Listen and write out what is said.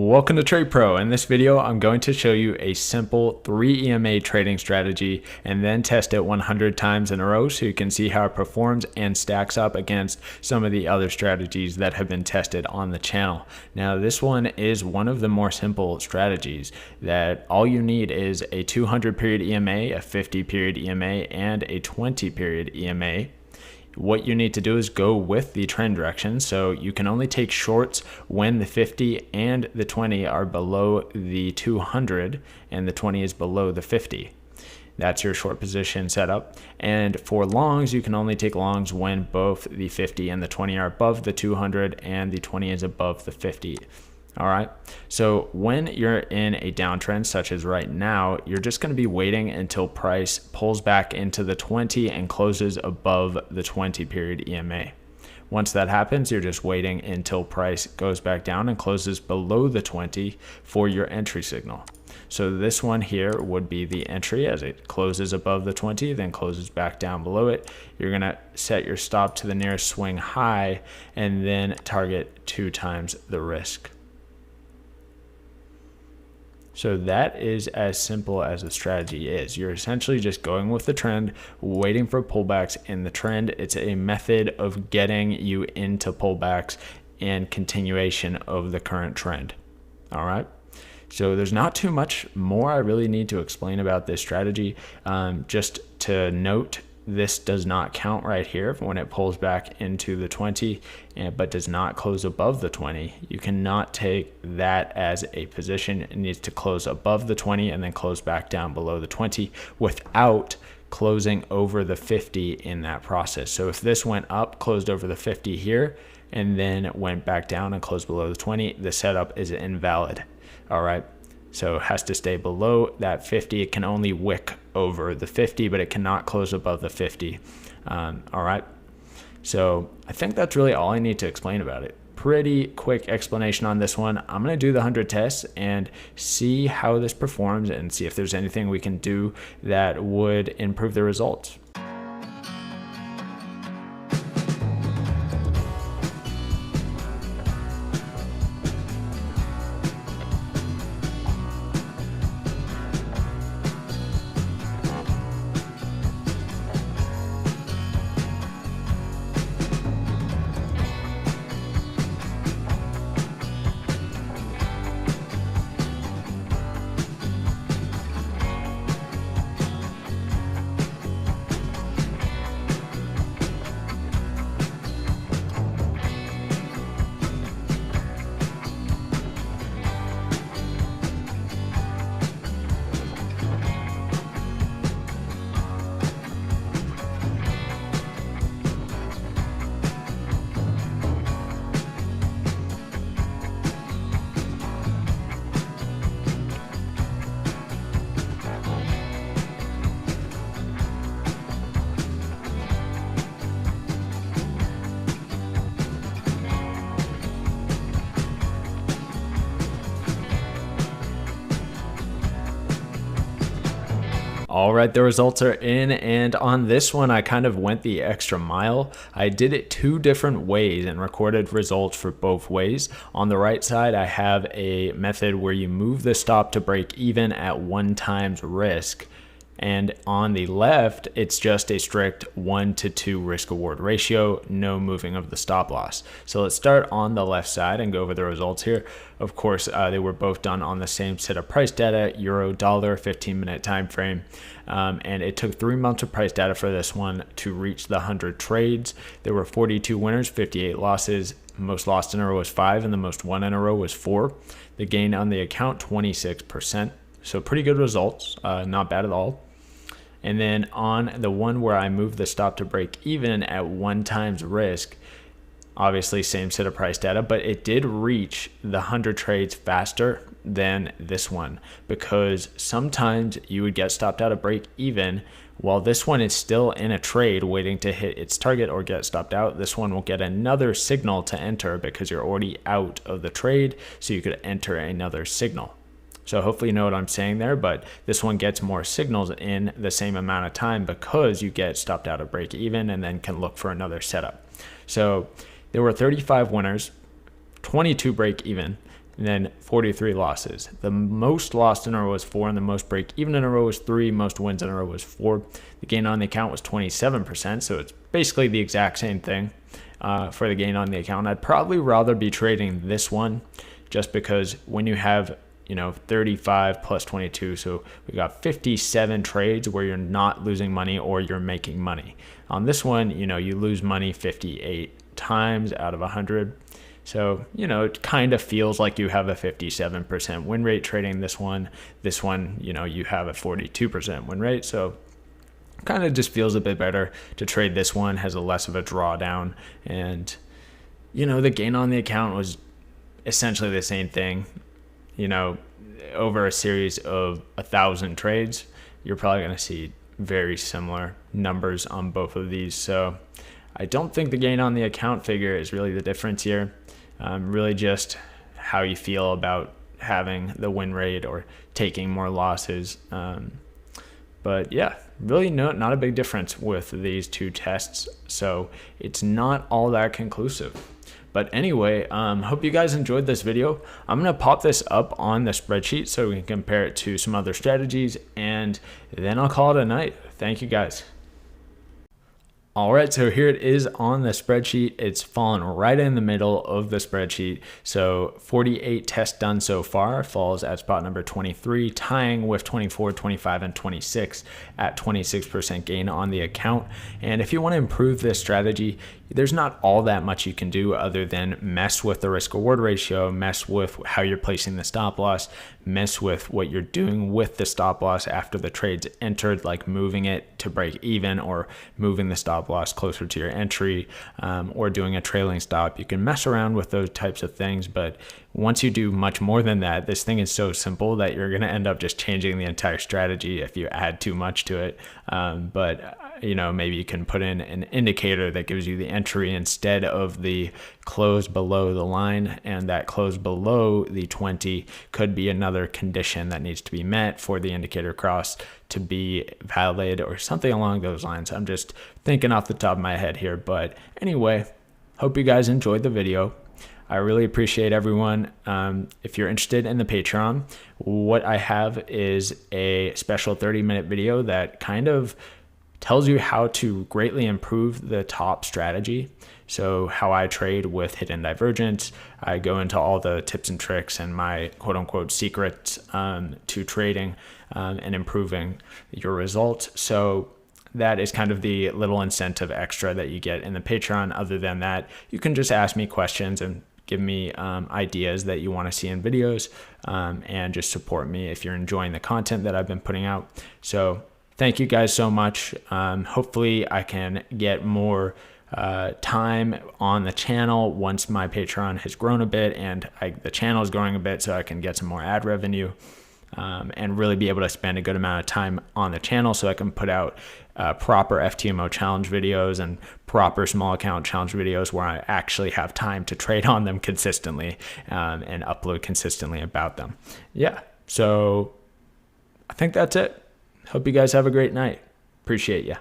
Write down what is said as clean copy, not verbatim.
Welcome to Trade Pro. In this video, I'm going to show you a simple 3 EMA trading strategy and then test it 100 times in a row so you can see how it performs and stacks up against some of the other strategies that have been tested on the channel. Now, this one is one of the more simple strategies that all you need is a 200 period EMA, a 50 period EMA, and a 20 period EMA. What you need to do is go with the trend direction. So you can only take shorts when the 50 and the 20 are below the 200 and the 20 is below the 50. That's your short position setup. And for longs, you can only take longs when both the 50 and the 20 are above the 200 and the 20 is above the 50. All right. So when you're in a downtrend, such as right now, you're just going to be waiting until price pulls back into the 20 and closes above the 20 period EMA. Once that happens, you're just waiting until price goes back down and closes below the 20 for your entry signal. So this one here would be the entry as it closes above the 20, then closes back down below it. You're going to set your stop to the nearest swing high and then target 2 times the risk. So that is as simple as the strategy is. You're essentially just going with the trend, waiting for pullbacks in the trend. It's a method of getting you into pullbacks and continuation of the current trend. All right. So there's not too much more I really need to explain about this strategy. Just to note, this does not count right here when it pulls back into the 20, but does not close above the 20. You cannot take that as a position. It needs to close above the 20 and then close back down below the 20 without closing over the 50 in that process. So if this went up, closed over the 50 here, and then went back down and closed below the 20, the setup is invalid. All right. So it has to stay below that 50. It can only wick over the 50, but it cannot close above the 50. All right. So I think that's really all I need to explain about it. Pretty quick explanation on this one. I'm going to do the 100 tests and see how this performs and see if there's anything we can do that would improve the results. All right, the results are in, and on this one, I kind of went the extra mile. I did it 2 different ways and recorded results for both ways. On the right side, I have a method where you move the stop to break even at 1 times risk. And on the left, it's just a strict 1-to-2 risk reward ratio, no moving of the stop loss. So let's start on the left side and go over the results here. Of course, they were both done on the same set of price data, euro, dollar, 15-minute time frame. And it took 3 months of price data for this one to reach the 100 trades. There were 42 winners, 58 losses. Most lost in a row was 5, and the most won in a row was 4. The gain on the account, 26%. So pretty good results, not bad at all. And then on the one where I moved the stop to break even at 1 times risk, obviously same set of price data, but it did reach the 100 trades faster than this one, because sometimes you would get stopped out of break even while this one is still in a trade waiting to hit its target or get stopped out. This one will get another signal to enter because you're already out of the trade, so you could enter another signal. So hopefully you know what I'm saying there, but this one gets more signals in the same amount of time because you get stopped out of break even and then can look for another setup. So there were 35 winners, 22 break even. and then 43 losses. The most lost in a row was 4, and the most break even in a row was 3. Most wins in a row was 4. The gain on the account was 27%, so it's basically the exact same thing for the gain on the account. I'd probably rather be trading this one, just because when you have 35 plus 22, so we got 57 trades where you're not losing money or you're making money. On this one, you lose money 58 times out of 100. So, it kind of feels like you have a 57% win rate trading this one. This one, you have a 42% win rate. So kind of just feels a bit better to trade this one, has a less of a drawdown. And, the gain on the account was essentially the same thing. Over a series of 1,000 trades, you're probably going to see very similar numbers on both of these. So I don't think the gain on the account figure is really the difference here. Really just how you feel about having the win rate or taking more losses. But yeah, really not a big difference with these two tests. So it's not all that conclusive. But anyway, hope you guys enjoyed this video. I'm going to pop this up on the spreadsheet so we can compare it to some other strategies, and then I'll call it a night. Thank you guys. All right, so here it is on the spreadsheet. It's fallen right in the middle of the spreadsheet. So 48 tests done so far, falls at spot number 23, tying with 24, 25, and 26 at 26% gain on the account. And if you want to improve this strategy, there's not all that much you can do other than mess with the risk reward ratio, mess with how you're placing the stop loss, mess with what you're doing with the stop loss after the trade's entered, like moving it to break even or moving the stop loss closer to your entry, or doing a trailing stop. You can mess around with those types of things, but once you do much more than that, this thing is so simple that you're going to end up just changing the entire strategy if you add too much to it. But maybe you can put in an indicator that gives you the entry instead of the close below the line, and that close below the 20 could be another condition that needs to be met for the indicator cross to be valid or something along those lines. I'm just thinking off the top of my head here, but anyway, hope you guys enjoyed the video. I really appreciate everyone. If you're interested in the Patreon, what I have is a special 30-minute video that kind of tells you how to greatly improve the top strategy. So how I trade with hidden divergence. I go into all the tips and tricks and my quote unquote secrets to trading and improving your results. So that is kind of the little incentive extra that you get in the Patreon. Other than that, you can just ask me questions and give me ideas that you want to see in videos, and just support me if you're enjoying the content that I've been putting out. So thank you guys so much. Hopefully I can get more time on the channel once my Patreon has grown a bit and the channel is growing a bit, so I can get some more ad revenue, and really be able to spend a good amount of time on the channel so I can put out proper FTMO challenge videos and proper small account challenge videos where I actually have time to trade on them consistently, and upload consistently about them. Yeah, so I think that's it. Hope you guys have a great night. Appreciate ya.